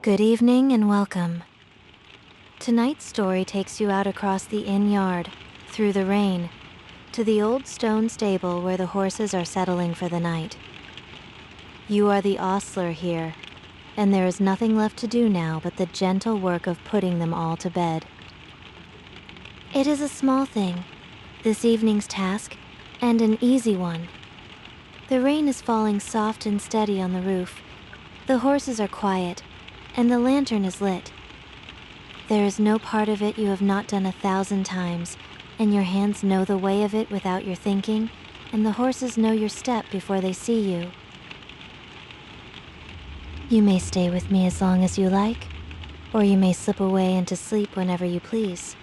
Good evening and welcome. Tonight's story takes you out across the inn yard, through the rain, to the old stone stable where the horses are settling for the night. You are the ostler here, and there is nothing left to do now but the gentle work of putting them all to bed. It is a small thing, this evening's task, and an easy one. The rain is falling soft and steady on the roof. The horses are quiet, and the lantern is lit. There is no part of it you have not done 1,000 times, and your hands know the way of it without your thinking, and the horses know your step before they see you. You may stay with me as long as you like, or you may slip away into sleep whenever you please.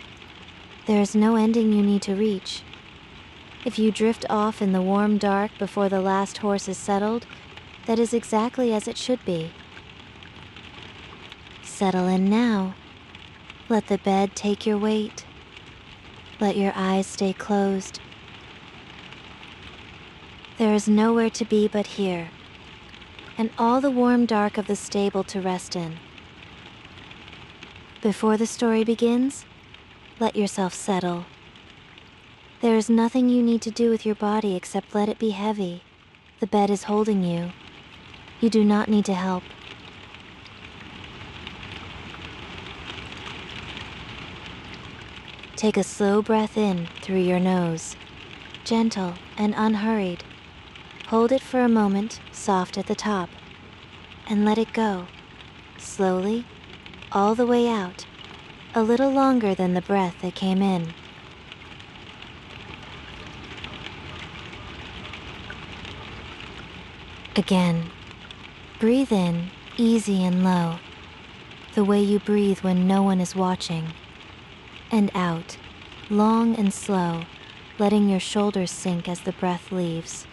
There is no ending you need to reach. If you drift off in the warm dark before the last horse is settled, that is exactly as it should be. Settle in now. Let the bed take your weight. Let your eyes stay closed. There is nowhere to be but here, and all the warm dark of the stable to rest in. Before the story begins, let yourself settle. There is nothing you need to do with your body except let it be heavy. The bed is holding you. You do not need to help. Take a slow breath in through your nose, gentle and unhurried. Hold it for a moment, soft at the top, and let it go, slowly, all the way out, a little longer than the breath that came in. Again, breathe in, easy and low, the way you breathe when no one is watching. And out, long and slow, letting your shoulders sink as the breath leaves.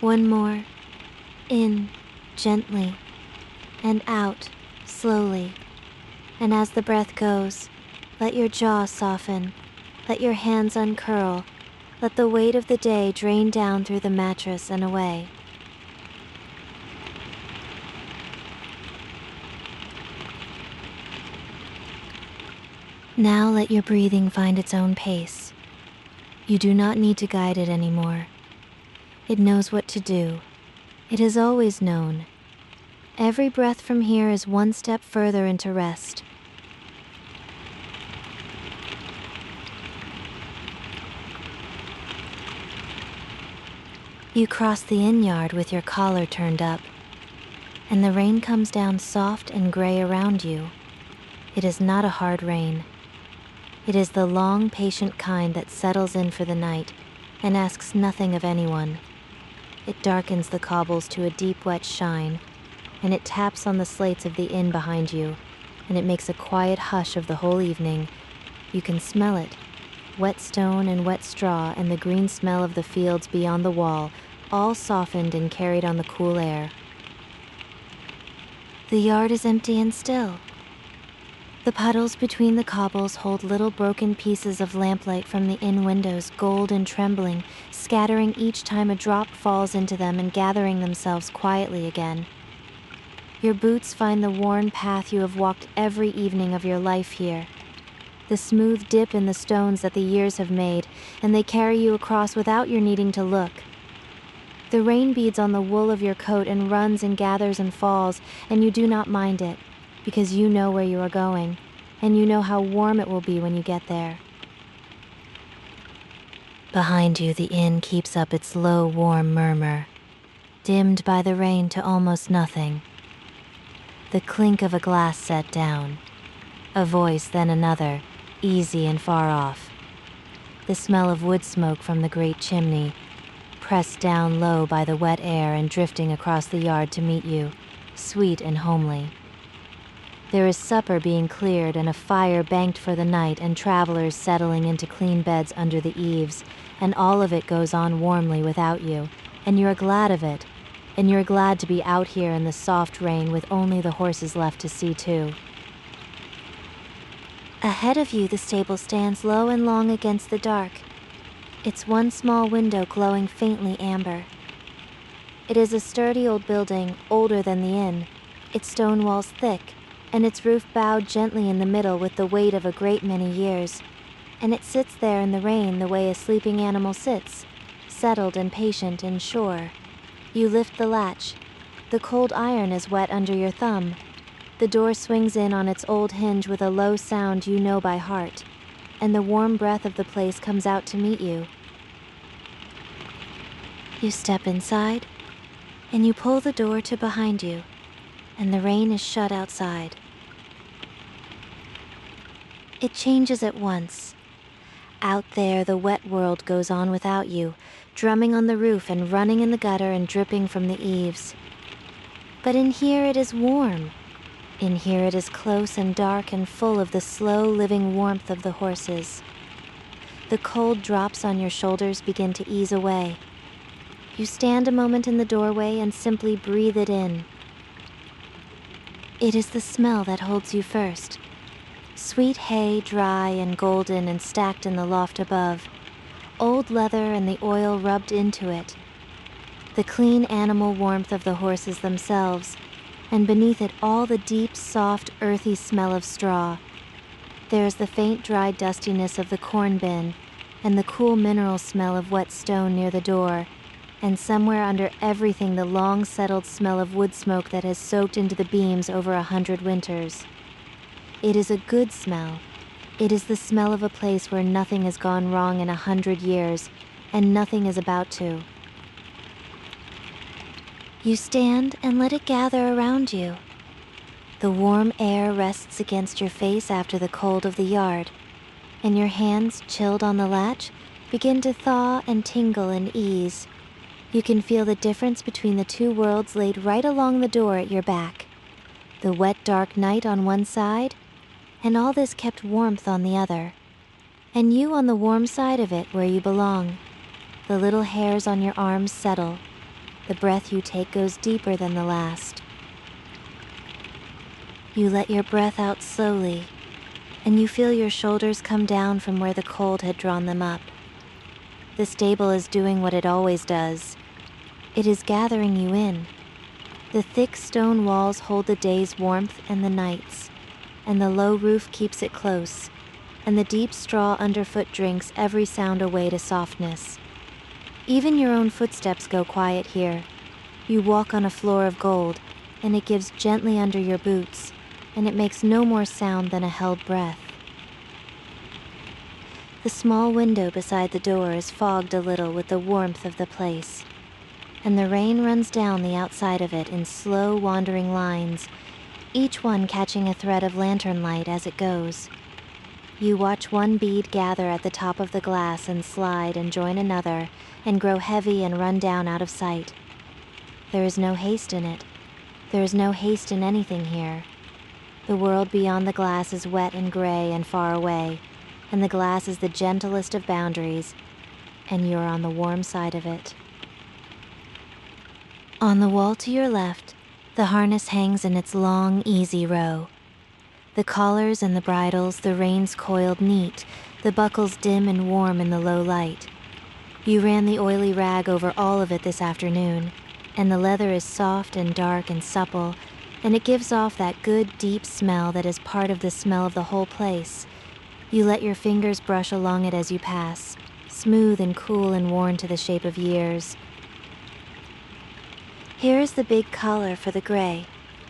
One more, in, gently, and out, slowly. And as the breath goes, let your jaw soften. Let your hands uncurl. Let the weight of the day drain down through the mattress and away. Now let your breathing find its own pace. You do not need to guide it anymore. It knows what to do. It has always known. Every breath from here is one step further into rest. You cross the inn yard with your collar turned up, and the rain comes down soft and gray around you. It is not a hard rain. It is the long, patient kind that settles in for the night and asks nothing of anyone. It darkens the cobbles to a deep, wet shine, and it taps on the slates of the inn behind you, and it makes a quiet hush of the whole evening. You can smell it, wet stone and wet straw and the green smell of the fields beyond the wall, all softened and carried on the cool air. The yard is empty and still. The puddles between the cobbles hold little broken pieces of lamplight from the inn windows, gold and trembling, scattering each time a drop falls into them and gathering themselves quietly again. Your boots find the worn path you have walked every evening of your life here. The smooth dip in the stones that the years have made, and they carry you across without your needing to look. The rain beads on the wool of your coat and runs and gathers and falls, and you do not mind it, because you know where you are going, and you know how warm it will be when you get there. Behind you, the inn keeps up its low, warm murmur, dimmed by the rain to almost nothing. The clink of a glass set down, a voice, then another, easy and far off. The smell of wood smoke from the great chimney, pressed down low by the wet air and drifting across the yard to meet you, sweet and homely. There is supper being cleared and a fire banked for the night and travelers settling into clean beds under the eaves, and all of it goes on warmly without you, and you're glad of it, and you're glad to be out here in the soft rain with only the horses left to see to. Ahead of you, the stable stands low and long against the dark. its one small window glowing faintly amber. It is a sturdy old building, older than the inn, its stone walls thick, and its roof bowed gently in the middle with the weight of a great many years, and it sits there in the rain the way a sleeping animal sits, settled and patient and sure. You lift the latch. The cold iron is wet under your thumb. The door swings in on its old hinge with a low sound you know by heart, and the warm breath of the place comes out to meet you. You step inside, and you pull the door to behind you, and the rain is shut outside. It changes at once. Out there, the wet world goes on without you, drumming on the roof and running in the gutter and dripping from the eaves. But in here it is warm. In here it is close and dark and full of the slow living warmth of the horses. The cold drops on your shoulders begin to ease away. You stand a moment in the doorway and simply breathe it in. It is the smell that holds you first. Sweet hay, dry and golden and stacked in the loft above. Old leather and the oil rubbed into it. The clean animal warmth of the horses themselves, and beneath it all the deep, soft, earthy smell of straw. There is the faint, dry dustiness of the corn bin, and the cool mineral smell of wet stone near the door, and somewhere under everything the long settled smell of wood smoke that has soaked into the beams over 100 winters. It is a good smell. It is the smell of a place where nothing has gone wrong in 100 years, and nothing is about to. You stand and let it gather around you. The warm air rests against your face after the cold of the yard, and your hands, chilled on the latch, begin to thaw and tingle and ease. You can feel the difference between the two worlds laid right along the door at your back. The wet, dark night on one side, and all this kept warmth on the other. And you on the warm side of it where you belong. The little hairs on your arms settle. The breath you take goes deeper than the last. You let your breath out slowly, and you feel your shoulders come down from where the cold had drawn them up. The stable is doing what it always does. It is gathering you in. The thick stone walls hold the day's warmth and the night's, and the low roof keeps it close, and the deep straw underfoot drinks every sound away to softness. Even your own footsteps go quiet here. You walk on a floor of gold, and it gives gently under your boots, and it makes no more sound than a held breath. The small window beside the door is fogged a little with the warmth of the place, and the rain runs down the outside of it in slow wandering lines, each one catching a thread of lantern light as it goes. You watch one bead gather at the top of the glass and slide and join another and grow heavy and run down out of sight. There is no haste in it. There is no haste in anything here. The world beyond the glass is wet and gray and far away, and the glass is the gentlest of boundaries, and you're on the warm side of it. On the wall to your left, the harness hangs in its long, easy row. The collars and the bridles, the reins coiled neat, the buckles dim and warm in the low light. You ran the oily rag over all of it this afternoon, and the leather is soft and dark and supple, and it gives off that good, deep smell that is part of the smell of the whole place. You let your fingers brush along it as you pass, smooth and cool and worn to the shape of years. Here is the big collar for the gray,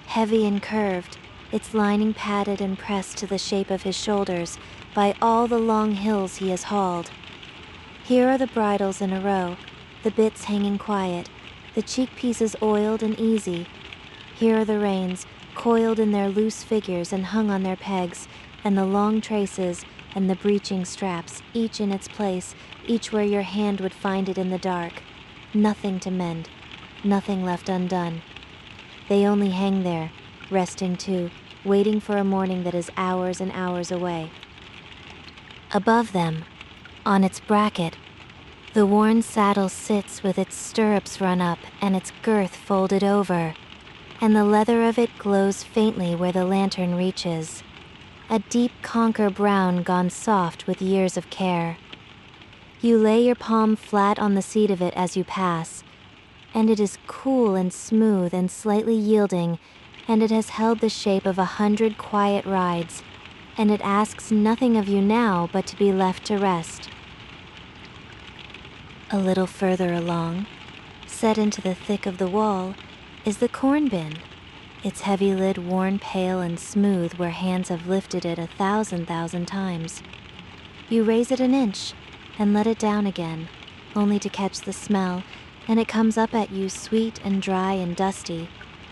heavy and curved, its lining padded and pressed to the shape of his shoulders by all the long hills he has hauled. Here are the bridles in a row, the bits hanging quiet, the cheek pieces oiled and easy. Here are the reins, coiled in their loose figures and hung on their pegs, and the long traces and the breeching straps, each in its place, each where your hand would find it in the dark. Nothing to mend. Nothing left undone. They only hang there, resting too, waiting for a morning that is hours and hours away. Above them, on its bracket, the worn saddle sits with its stirrups run up and its girth folded over, and the leather of it glows faintly where the lantern reaches, a deep conker brown gone soft with years of care. You lay your palm flat on the seat of it as you pass, and it is cool and smooth and slightly yielding, and it has held the shape of 100 quiet rides, and it asks nothing of you now but to be left to rest. A little further along, set into the thick of the wall, is the corn bin, its heavy lid worn pale and smooth where hands have lifted it 1,000 times. You raise it an inch and let it down again, only to catch the smell, and it comes up at you sweet and dry and dusty,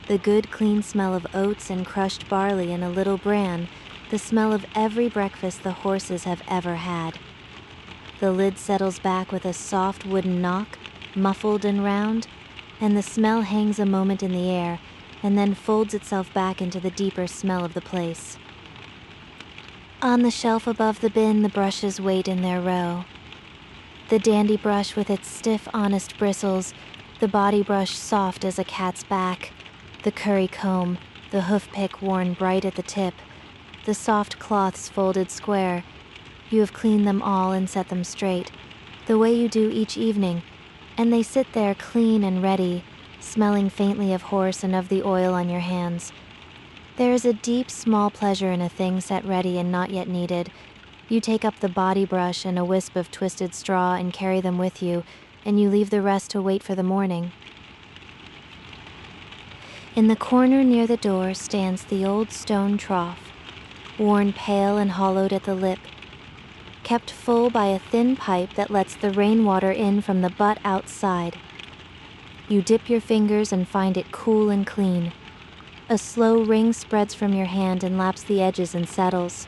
the good clean smell of oats and crushed barley and a little bran, the smell of every breakfast the horses have ever had. The lid settles back with a soft wooden knock, muffled and round, and the smell hangs a moment in the air, and then folds itself back into the deeper smell of the place. On the shelf above the bin, the brushes wait in their row. The dandy brush with its stiff, honest bristles, the body brush soft as a cat's back, the curry comb, the hoof pick worn bright at the tip, the soft cloths folded square. You have cleaned them all and set them straight, the way you do each evening, and they sit there clean and ready, smelling faintly of horse and of the oil on your hands. There is a deep, small pleasure in a thing set ready and not yet needed. You take up the body brush and a wisp of twisted straw and carry them with you, and you leave the rest to wait for the morning. In the corner near the door stands the old stone trough, worn pale and hollowed at the lip, kept full by a thin pipe that lets the rainwater in from the butt outside. You dip your fingers and find it cool and clean. A slow ring spreads from your hand and laps the edges and settles.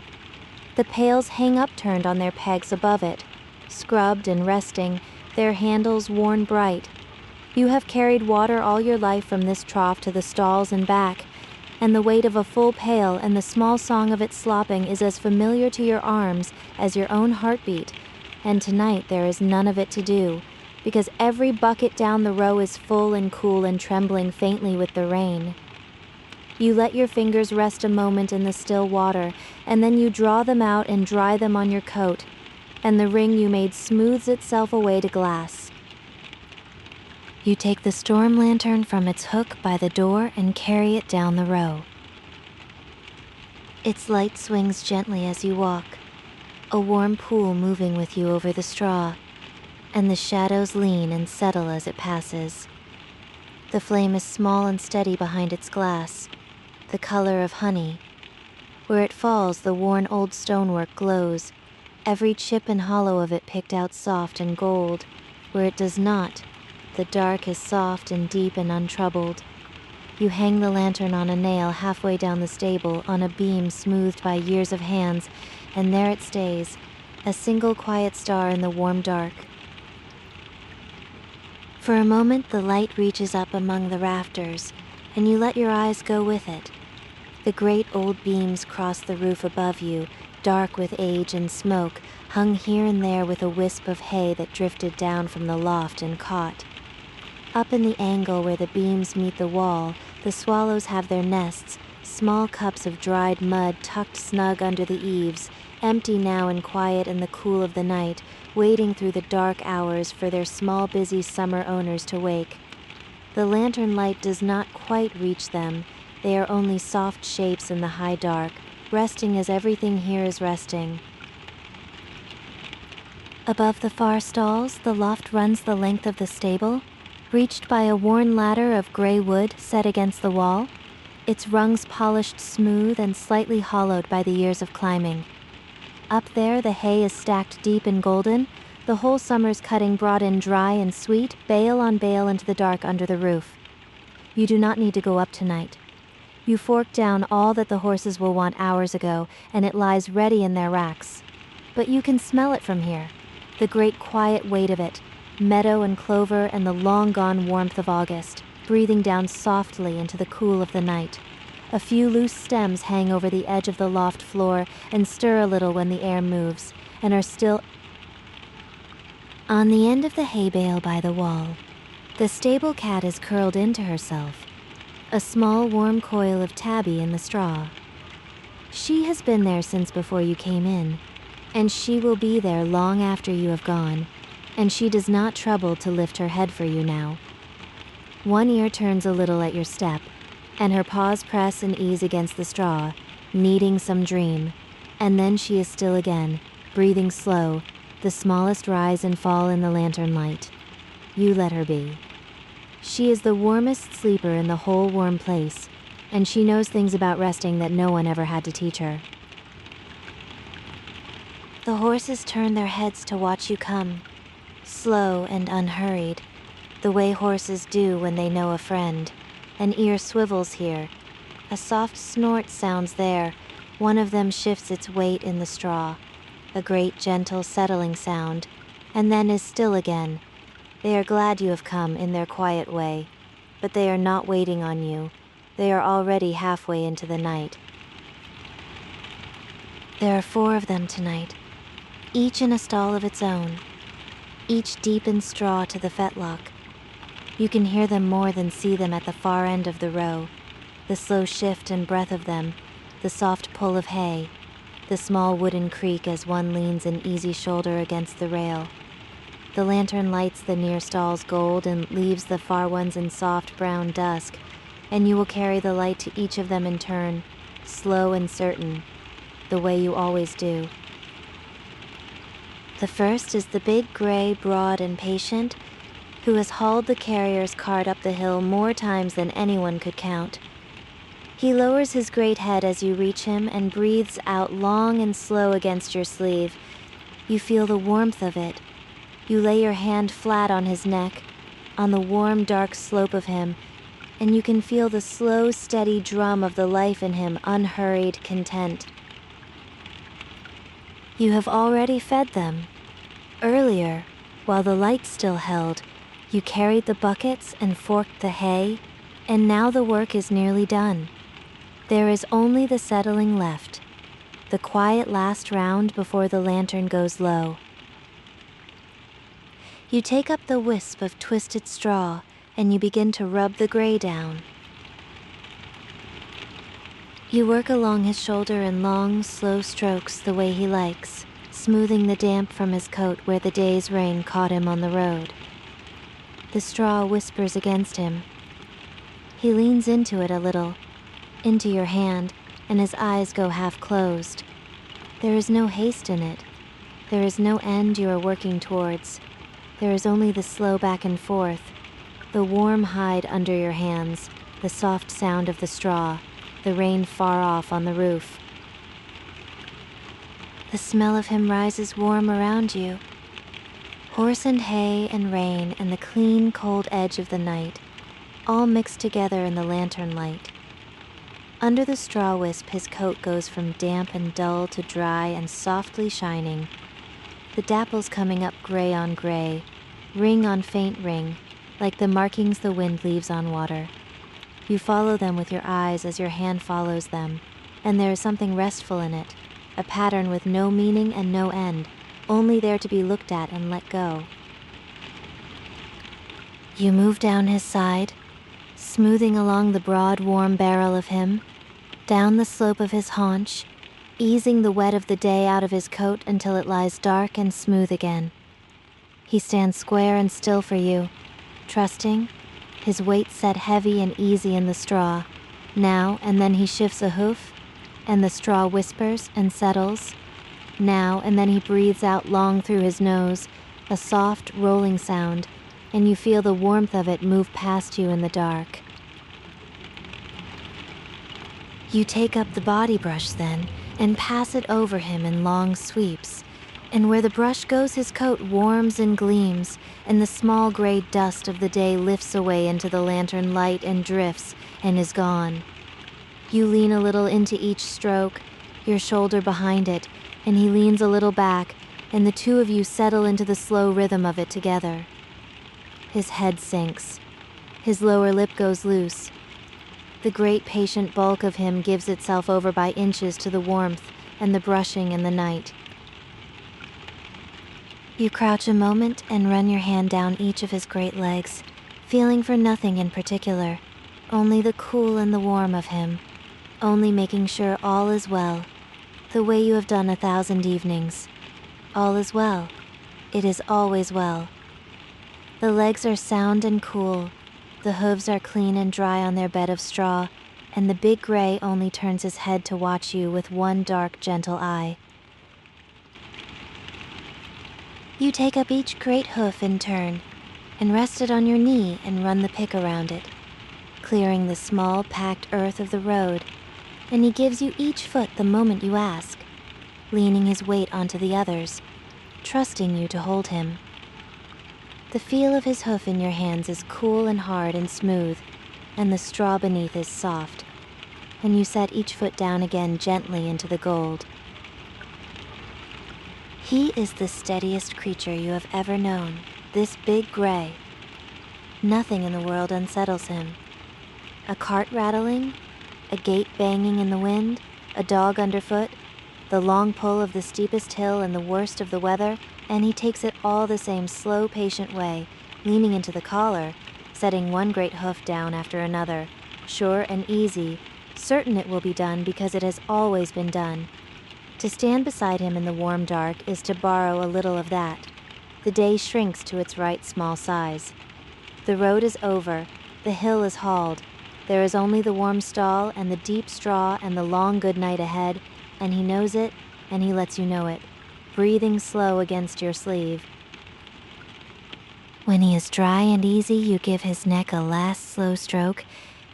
The pails hang upturned on their pegs above it, scrubbed and resting, their handles worn bright. You have carried water all your life from this trough to the stalls and back, and the weight of a full pail and the small song of its slopping is as familiar to your arms as your own heartbeat, and tonight there is none of it to do, because every bucket down the row is full and cool and trembling faintly with the rain. You let your fingers rest a moment in the still water, and then you draw them out and dry them on your coat, and the ring you made smooths itself away to glass. You take the storm lantern from its hook by the door and carry it down the row. Its light swings gently as you walk, a warm pool moving with you over the straw, and the shadows lean and settle as it passes. The flame is small and steady behind its glass, the color of honey. Where it falls, the worn old stonework glows, every chip and hollow of it picked out soft and gold. Where it does not, the dark is soft and deep and untroubled. You hang the lantern on a nail halfway down the stable on a beam smoothed by years of hands, and there it stays, a single quiet star in the warm dark. For a moment the light reaches up among the rafters, and you let your eyes go with it. The great old beams cross the roof above you, dark with age and smoke, hung here and there with a wisp of hay that drifted down from the loft and caught. Up in the angle where the beams meet the wall, the swallows have their nests, small cups of dried mud tucked snug under the eaves, empty now and quiet in the cool of the night, waiting through the dark hours for their small busy summer owners to wake. The lantern light does not quite reach them. They are only soft shapes in the high dark, resting as everything here is resting. Above the far stalls, the loft runs the length of the stable, reached by a worn ladder of gray wood set against the wall, its rungs polished smooth and slightly hollowed by the years of climbing. Up there, the hay is stacked deep and golden, the whole summer's cutting brought in dry and sweet, bale on bale into the dark under the roof. You do not need to go up tonight. You fork down all that the horses will want hours ago, and it lies ready in their racks. But you can smell it from here, the great quiet weight of it, meadow and clover and the long-gone warmth of August, breathing down softly into the cool of the night. A few loose stems hang over the edge of the loft floor and stir a little when the air moves, and are still. On the end of the hay bale by the wall, the stable cat is curled into herself, a small warm coil of tabby in the straw. She has been there since before you came in, and she will be there long after you have gone, and she does not trouble to lift her head for you now. One ear turns a little at your step, and her paws press and ease against the straw, needing some dream, and then she is still again, breathing slow, the smallest rise and fall in the lantern light. You let her be. She is the warmest sleeper in the whole warm place, and she knows things about resting that no one ever had to teach her. The horses turn their heads to watch you come, slow and unhurried, the way horses do when they know a friend. An ear swivels here. A soft snort sounds there. One of them shifts its weight in the straw. A great gentle settling sound, and then is still again. They are glad you have come in their quiet way, but they are not waiting on you. They are already halfway into the night. There are 4 of them tonight, each in a stall of its own, each deep in straw to the fetlock. You can hear them more than see them at the far end of the row, the slow shift and breath of them, the soft pull of hay, the small wooden creak as one leans an easy shoulder against the rail. The lantern lights the near stalls gold and leaves the far ones in soft brown dusk, and you will carry the light to each of them in turn, slow and certain, the way you always do. The first is the big gray, broad and patient, who has hauled the carrier's cart up the hill more times than anyone could count. He lowers his great head as you reach him and breathes out long and slow against your sleeve. You feel the warmth of it. You lay your hand flat on his neck, on the warm, dark slope of him, and you can feel the slow, steady drum of the life in him, unhurried, content. You have already fed them. Earlier, while the light still held, you carried the buckets and forked the hay, and now the work is nearly done. There is only the settling left, the quiet last round before the lantern goes low. You take up the wisp of twisted straw, and you begin to rub the gray down. You work along his shoulder in long, slow strokes the way he likes, smoothing the damp from his coat where the day's rain caught him on the road. The straw whispers against him. He leans into it a little, into your hand, and his eyes go half closed. There is no haste in it. There is no end you are working towards. There is only the slow back and forth, the warm hide under your hands, the soft sound of the straw, the rain far off on the roof. The smell of him rises warm around you. Horse and hay and rain and the clean, cold edge of the night, all mixed together in the lantern light. Under the straw wisp, his coat goes from damp and dull to dry and softly shining. The dapples coming up gray on gray, ring on faint ring, like the markings the wind leaves on water. You follow them with your eyes as your hand follows them, and there is something restful in it, a pattern with no meaning and no end, only there to be looked at and let go. You move down his side, smoothing along the broad, warm barrel of him, down the slope of his haunch, easing the wet of the day out of his coat until it lies dark and smooth again. He stands square and still for you, trusting, his weight set heavy and easy in the straw. Now and then he shifts a hoof, and the straw whispers and settles. Now and then he breathes out long through his nose, a soft, rolling sound, and you feel the warmth of it move past you in the dark. You take up the body brush then, and pass it over him in long sweeps, and where the brush goes his coat warms and gleams, and the small gray dust of the day lifts away into the lantern light and drifts, and is gone. You lean a little into each stroke, your shoulder behind it, and he leans a little back, and the two of you settle into the slow rhythm of it together. His head sinks. His lower lip goes loose. The great patient bulk of him gives itself over by inches to the warmth and the brushing and the night. You crouch a moment and run your hand down each of his great legs, feeling for nothing in particular, only the cool and the warm of him, only making sure all is well, the way you have done 1,000 evenings. All is well. It is always well. The legs are sound and cool, the hooves are clean and dry on their bed of straw, and the big gray only turns his head to watch you with one dark, gentle eye. You take up each great hoof in turn, and rest it on your knee and run the pick around it, clearing the small, packed earth of the road, and he gives you each foot the moment you ask, leaning his weight onto the others, trusting you to hold him. The feel of his hoof in your hands is cool and hard and smooth, and the straw beneath is soft, and you set each foot down again gently into the gold. He is the steadiest creature you have ever known, this big gray. Nothing in the world unsettles him. A cart rattling, a gate banging in the wind, a dog underfoot, the long pull of the steepest hill and the worst of the weather, and he takes it all the same slow, patient way, leaning into the collar, setting one great hoof down after another, sure and easy, certain it will be done because it has always been done. To stand beside him in the warm dark is to borrow a little of that. The day shrinks to its right small size. The road is over, the hill is hauled, there is only the warm stall and the deep straw and the long good night ahead, and he knows it, and he lets you know it, breathing slow against your sleeve. When he is dry and easy, you give his neck a last slow stroke,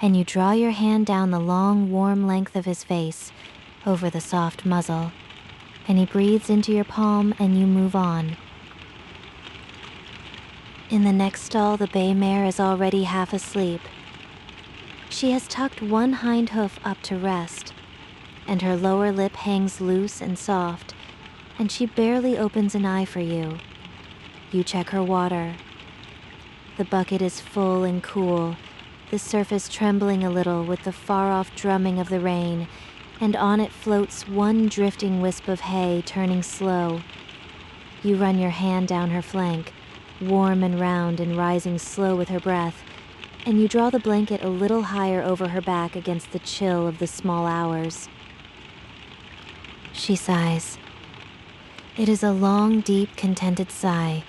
and you draw your hand down the long, warm length of his face, over the soft muzzle, and he breathes into your palm, and you move on. In the next stall, the bay mare is already half asleep. She has tucked one hind hoof up to rest, and her lower lip hangs loose and soft, and she barely opens an eye for you. You check her water. The bucket is full and cool, the surface trembling a little with the far-off drumming of the rain, and on it floats one drifting wisp of hay turning slow. You run your hand down her flank, warm and round and rising slow with her breath, and you draw the blanket a little higher over her back against the chill of the small hours. She sighs. It is a long, deep, contented sigh,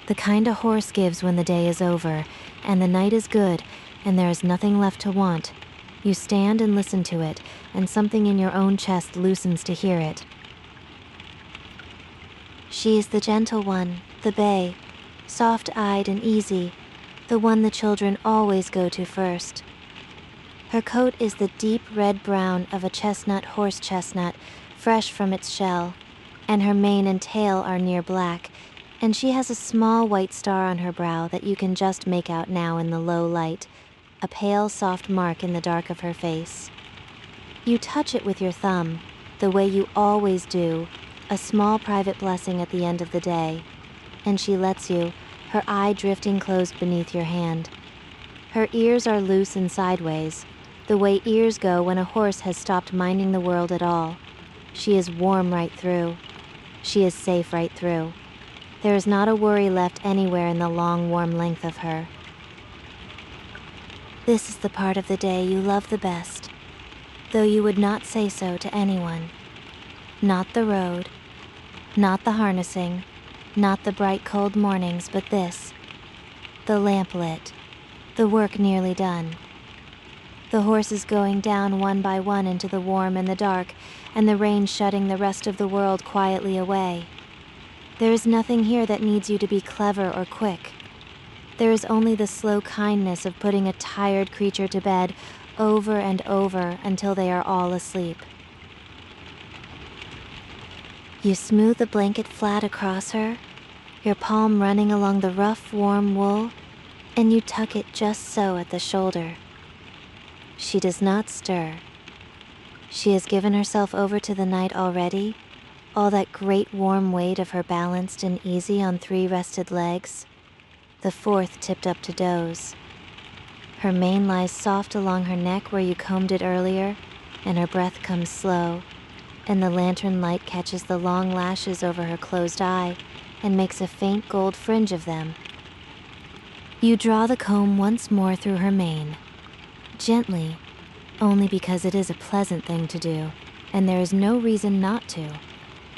the kind a horse gives when the day is over, and the night is good, and there is nothing left to want. You stand and listen to it, and something in your own chest loosens to hear it. She is the gentle one, the bay, soft-eyed and easy, the one the children always go to first. Her coat is the deep red-brown of a chestnut horse chestnut, fresh from its shell, and her mane and tail are near black, and she has a small white star on her brow that you can just make out now in the low light, a pale, soft mark in the dark of her face. You touch it with your thumb, the way you always do, a small private blessing at the end of the day, and she lets you, her eye drifting closed beneath your hand. Her ears are loose and sideways, the way ears go when a horse has stopped minding the world at all. She is warm right through. She is safe right through. There is not a worry left anywhere in the long, warm length of her. This is the part of the day you love the best, though you would not say so to anyone. Not the road, not the harnessing, not the bright cold mornings, but this, the lamp lit, the work nearly done. The horses going down one by one into the warm and the dark, and the rain shutting the rest of the world quietly away. There is nothing here that needs you to be clever or quick. There is only the slow kindness of putting a tired creature to bed over and over until they are all asleep. You smooth the blanket flat across her, your palm running along the rough, warm wool, and you tuck it just so at the shoulder. She does not stir. She has given herself over to the night already, all that great warm weight of her balanced and easy on 3 rested legs, the 4th tipped up to doze. Her mane lies soft along her neck where you combed it earlier, and her breath comes slow, and the lantern light catches the long lashes over her closed eye and makes a faint gold fringe of them. You draw the comb once more through her mane, gently, only because it is a pleasant thing to do, and there is no reason not to,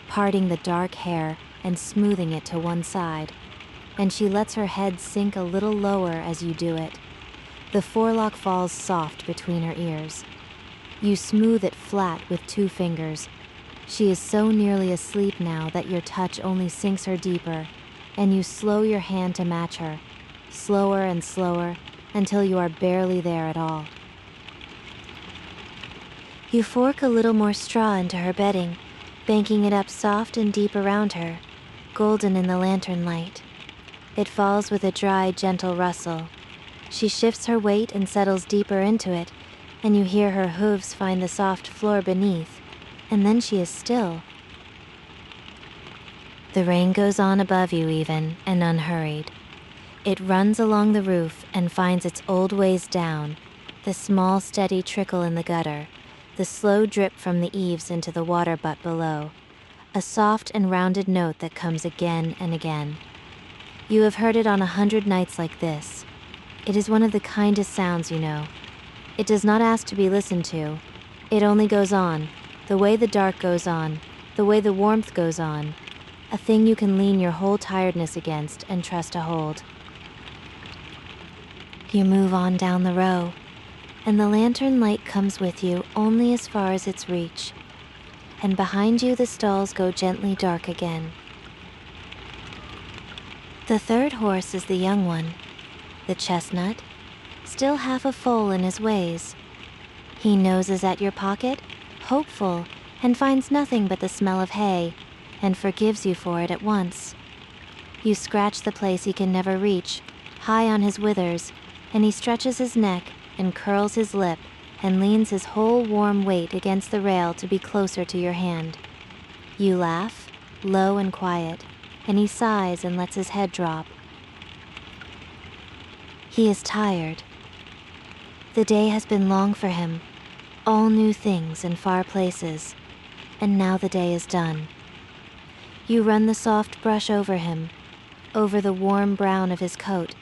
parting the dark hair, and smoothing it to one side, and she lets her head sink a little lower as you do it. The forelock falls soft between her ears. You smooth it flat with 2 fingers. She is so nearly asleep now that your touch only sinks her deeper, and you slow your hand to match her, slower and slower, until you are barely there at all. You fork a little more straw into her bedding, banking it up soft and deep around her, golden in the lantern light. It falls with a dry, gentle rustle. She shifts her weight and settles deeper into it, and you hear her hooves find the soft floor beneath, and then she is still. The rain goes on above you even, and unhurried. It runs along the roof and finds its old ways down, the small steady trickle in the gutter, the slow drip from the eaves into the water butt below, a soft and rounded note that comes again and again. You have heard it on 100 nights like this. It is one of the kindest sounds, you know. It does not ask to be listened to. It only goes on, the way the dark goes on, the way the warmth goes on, a thing you can lean your whole tiredness against and trust to hold. You move on down the row, and the lantern light comes with you only as far as its reach, and behind you the stalls go gently dark again. The 3rd horse is the young one, the chestnut, still half a foal in his ways. He noses at your pocket, hopeful, and finds nothing but the smell of hay, and forgives you for it at once. You scratch the place he can never reach, high on his withers, and he stretches his neck and curls his lip and leans his whole warm weight against the rail to be closer to your hand. You laugh, low and quiet, and he sighs and lets his head drop. He is tired. The day has been long for him, all new things and far places, and now the day is done. You run the soft brush over him, over the warm brown of his coat,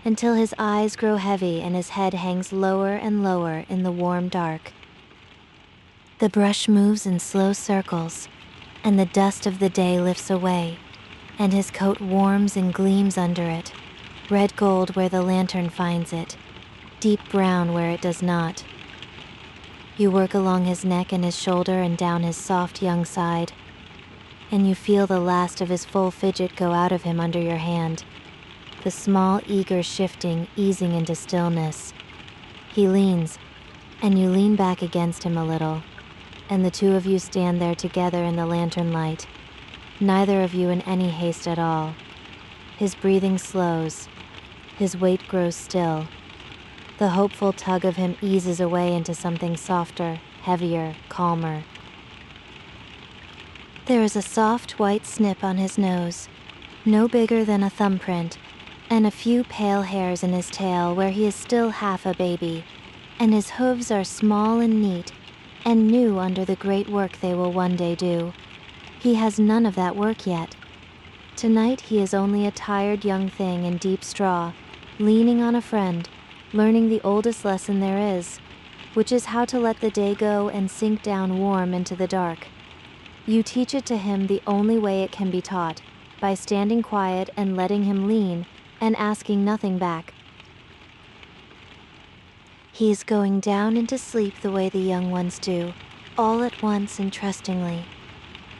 until his eyes grow heavy and his head hangs lower and lower in the warm dark. The brush moves in slow circles, and the dust of the day lifts away, and his coat warms and gleams under it, red gold where the lantern finds it, deep brown where it does not. You work along his neck and his shoulder and down his soft young side, and you feel the last of his full fidget go out of him under your hand, the small, eager shifting easing into stillness. He leans, and you lean back against him a little, and the 2 of you stand there together in the lantern light, neither of you in any haste at all. His breathing slows, his weight grows still. The hopeful tug of him eases away into something softer, heavier, calmer. There is a soft white snip on his nose, no bigger than a thumbprint, and a few pale hairs in his tail where he is still half a baby, and his hooves are small and neat, and new under the great work they will one day do. He has none of that work yet. Tonight he is only a tired young thing in deep straw, leaning on a friend, learning the oldest lesson there is, which is how to let the day go and sink down warm into the dark. You teach it to him the only way it can be taught, by standing quiet and letting him lean, and asking nothing back. He is going down into sleep the way the young ones do, all at once and trustingly.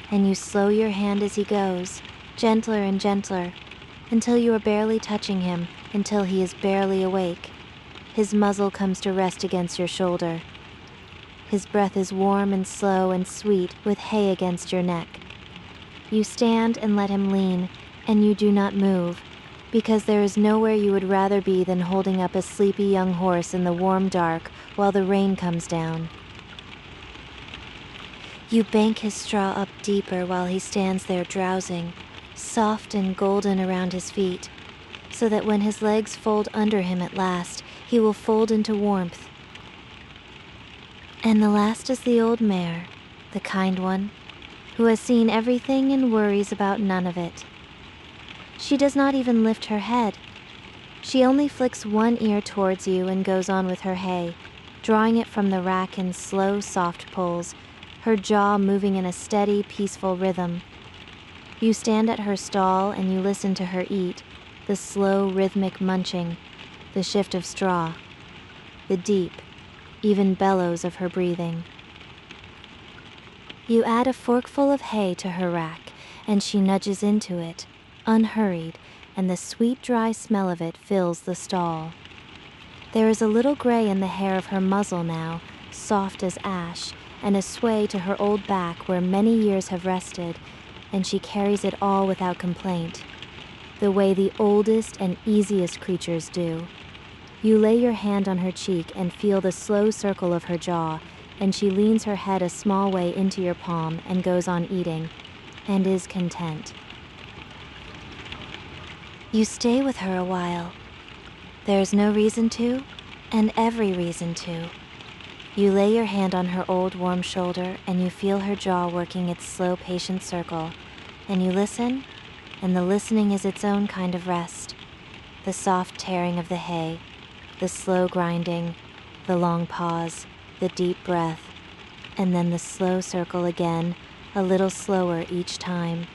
And you slow your hand as he goes, gentler and gentler, until you are barely touching him, until he is barely awake. His muzzle comes to rest against your shoulder. His breath is warm and slow and sweet with hay against your neck. You stand and let him lean, and you do not move, because there is nowhere you would rather be than holding up a sleepy young horse in the warm dark while the rain comes down. You bank his straw up deeper while he stands there drowsing, soft and golden around his feet, so that when his legs fold under him at last, he will fold into warmth. And the last is the old mare, the kind one, who has seen everything and worries about none of it. She does not even lift her head. She only flicks one ear towards you and goes on with her hay, drawing it from the rack in slow, soft pulls, her jaw moving in a steady, peaceful rhythm. You stand at her stall and you listen to her eat, the slow, rhythmic munching, the shift of straw, the deep, even bellows of her breathing. You add a forkful of hay to her rack, and she nudges into it, unhurried, and the sweet, dry smell of it fills the stall. There is a little gray in the hair of her muzzle now, soft as ash, and a sway to her old back where many years have rested, and she carries it all without complaint, the way the oldest and easiest creatures do. You lay your hand on her cheek and feel the slow circle of her jaw, and she leans her head a small way into your palm and goes on eating, and is content. You stay with her a while. There's no reason to, and every reason to. You lay your hand on her old warm shoulder and you feel her jaw working its slow, patient circle, and you listen, and the listening is its own kind of rest. The soft tearing of the hay, the slow grinding, the long pause, the deep breath, and then the slow circle again, a little slower each time.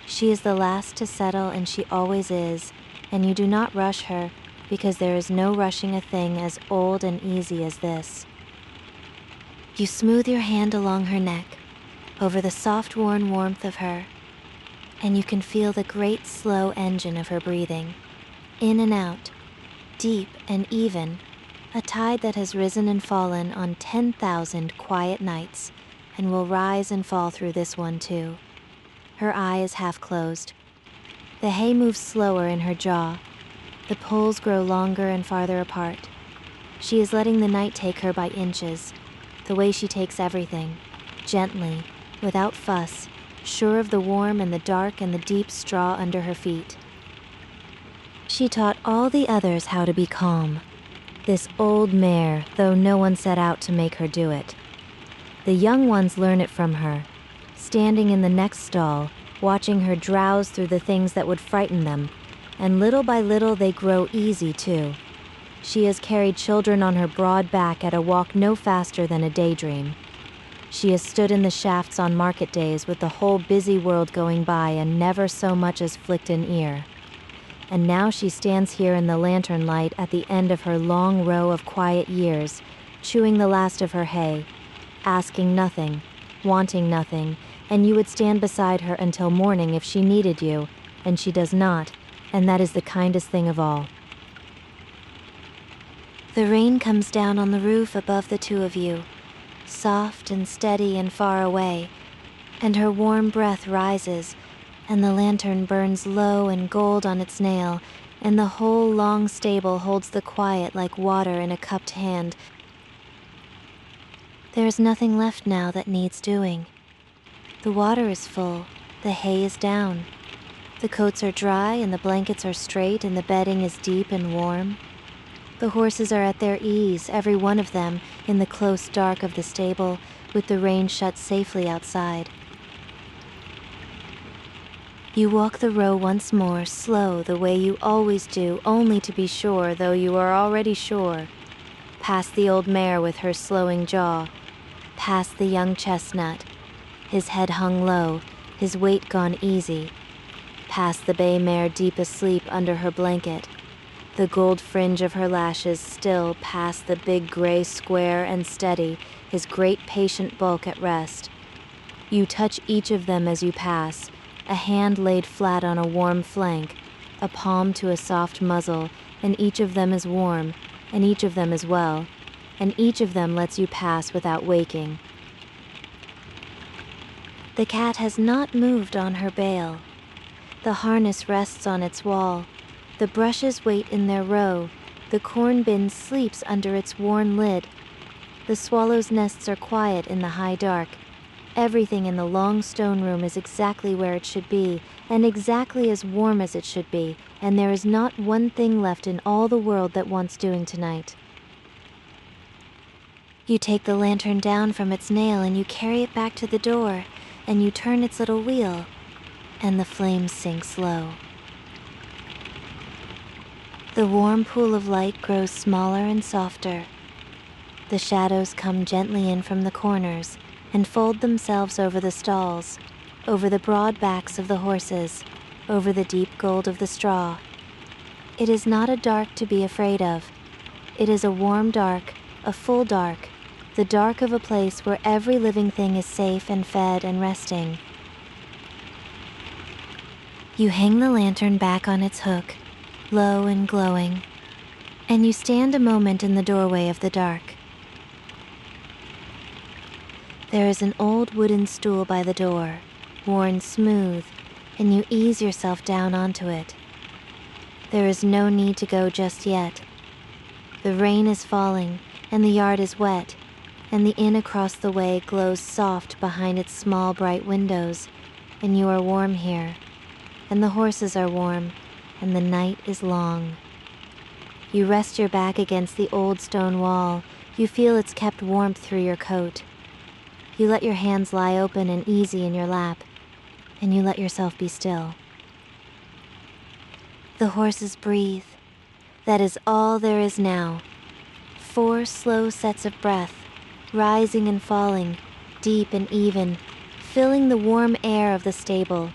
She is the last to settle, and she always is, and you do not rush her, because there is no rushing a thing as old and easy as this. You smooth your hand along her neck, over the soft worn warmth of her, and you can feel the great slow engine of her breathing, in and out, deep and even, a tide that has risen and fallen on 10,000 quiet nights, and will rise and fall through this one too. Her eye is half closed. The hay moves slower in her jaw. The poles grow longer and farther apart. She is letting the night take her by inches, the way she takes everything, gently, without fuss, sure of the warm and the dark and the deep straw under her feet. She taught all the others how to be calm, this old mare, though no one set out to make her do it. The young ones learn it from her, standing in the next stall, watching her drowse through the things that would frighten them, and little by little they grow easy too. She has carried children on her broad back at a walk no faster than a daydream. She has stood in the shafts on market days with the whole busy world going by and never so much as flicked an ear. And now she stands here in the lantern light at the end of her long row of quiet years, chewing the last of her hay, asking nothing, wanting nothing, and you would stand beside her until morning if she needed you, and she does not, and that is the kindest thing of all. The rain comes down on the roof above the two of you, soft and steady and far away, and her warm breath rises, and the lantern burns low and gold on its nail, and the whole long stable holds the quiet like water in a cupped hand. There is nothing left now that needs doing. The water is full, the hay is down. The coats are dry and the blankets are straight and the bedding is deep and warm. The horses are at their ease, every one of them, in the close dark of the stable, with the rain shut safely outside. You walk the row once more, slow, the way you always do, only to be sure, though you are already sure. Past the old mare with her slowing jaw, past the young chestnut, his head hung low, his weight gone easy, past the bay mare deep asleep under her blanket, the gold fringe of her lashes still past the big gray square and steady, his great patient bulk at rest. You touch each of them as you pass, a hand laid flat on a warm flank, a palm to a soft muzzle, and each of them is warm, and each of them is well, and each of them lets you pass without waking. The cat has not moved on her bale. The harness rests on its wall. The brushes wait in their row. The corn bin sleeps under its worn lid. The swallows' nests are quiet in the high dark. Everything in the long stone room is exactly where it should be, and exactly as warm as it should be, and there is not one thing left in all the world that wants doing tonight. You take the lantern down from its nail and you carry it back to the door, and you turn its little wheel, and the flame sinks low. The warm pool of light grows smaller and softer. The shadows come gently in from the corners and fold themselves over the stalls, over the broad backs of the horses, over the deep gold of the straw. It is not a dark to be afraid of. It is a warm dark, a full dark, the dark of a place where every living thing is safe and fed and resting. You hang the lantern back on its hook, low and glowing, and you stand a moment in the doorway of the dark. There is an old wooden stool by the door, worn smooth, and you ease yourself down onto it. There is no need to go just yet. The rain is falling, and the yard is wet, and the inn across the way glows soft behind its small bright windows, and you are warm here, and the horses are warm, and the night is long. You rest your back against the old stone wall. You feel its kept warmth through your coat. You let your hands lie open and easy in your lap, and you let yourself be still. The horses breathe. That is all there is now. 4 slow sets of breath, rising and falling, deep and even, filling the warm air of the stable.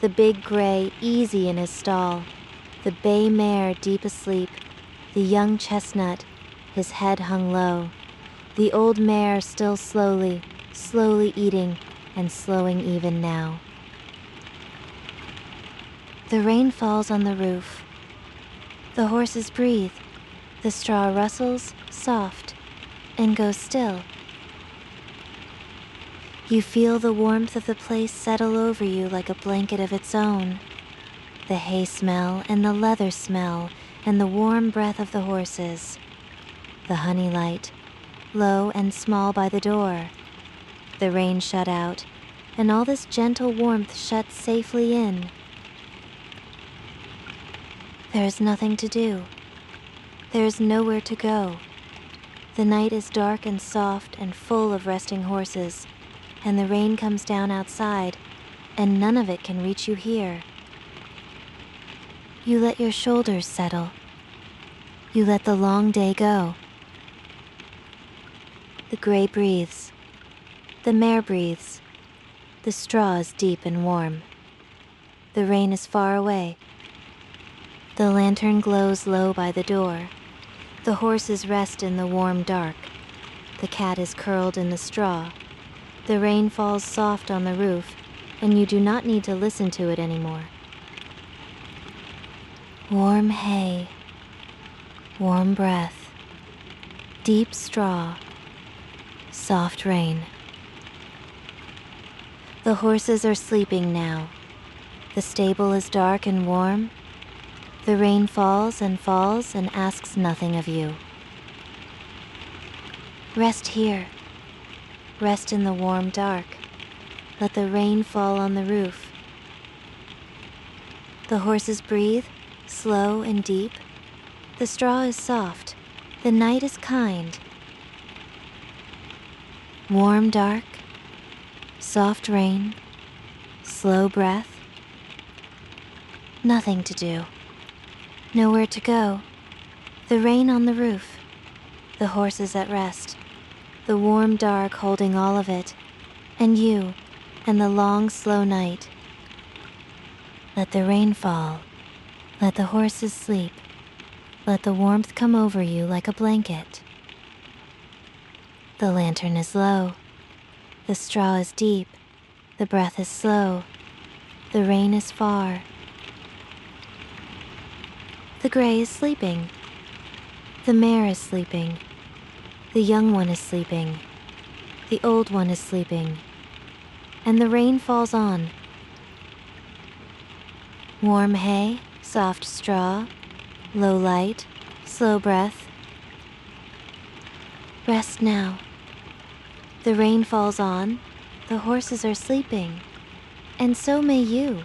The big gray easy in his stall, the bay mare deep asleep, the young chestnut, his head hung low, the old mare still slowly eating and slowing even now. The rain falls on the roof. The horses breathe. The straw rustles, soft, and goes still. You feel the warmth of the place settle over you like a blanket of its own. The hay smell and the leather smell and the warm breath of the horses. The honey light, low and small by the door. The rain shut out, and all this gentle warmth shut safely in. There is nothing to do. There is nowhere to go. The night is dark and soft and full of resting horses, and the rain comes down outside, and none of it can reach you here. You let your shoulders settle. You let the long day go. The gray breathes. The mare breathes. The straw is deep and warm. The rain is far away. The lantern glows low by the door. The horses rest in the warm dark. The cat is curled in the straw. The rain falls soft on the roof, and you do not need to listen to it anymore. Warm hay, warm breath, deep straw, soft rain. The horses are sleeping now. The stable is dark and warm. The rain falls and asks nothing of you. Rest here. Rest in the warm dark. Let the rain fall on the roof. The horses breathe, slow and deep. The straw is soft. The night is kind. Warm dark, soft rain, slow breath. Nothing to do. Nowhere to go. The rain on the roof. The horses at rest. The warm dark holding all of it. And you, and the long, slow night. Let the rain fall. Let the horses sleep. Let the warmth come over you like a blanket. The lantern is low. The straw is deep. The breath is slow. The rain is far. The gray is sleeping. The mare is sleeping. The young one is sleeping. The old one is sleeping. And the rain falls on. Warm hay, soft straw, low light, slow breath. Rest now. The rain falls on. The horses are sleeping. And so may you.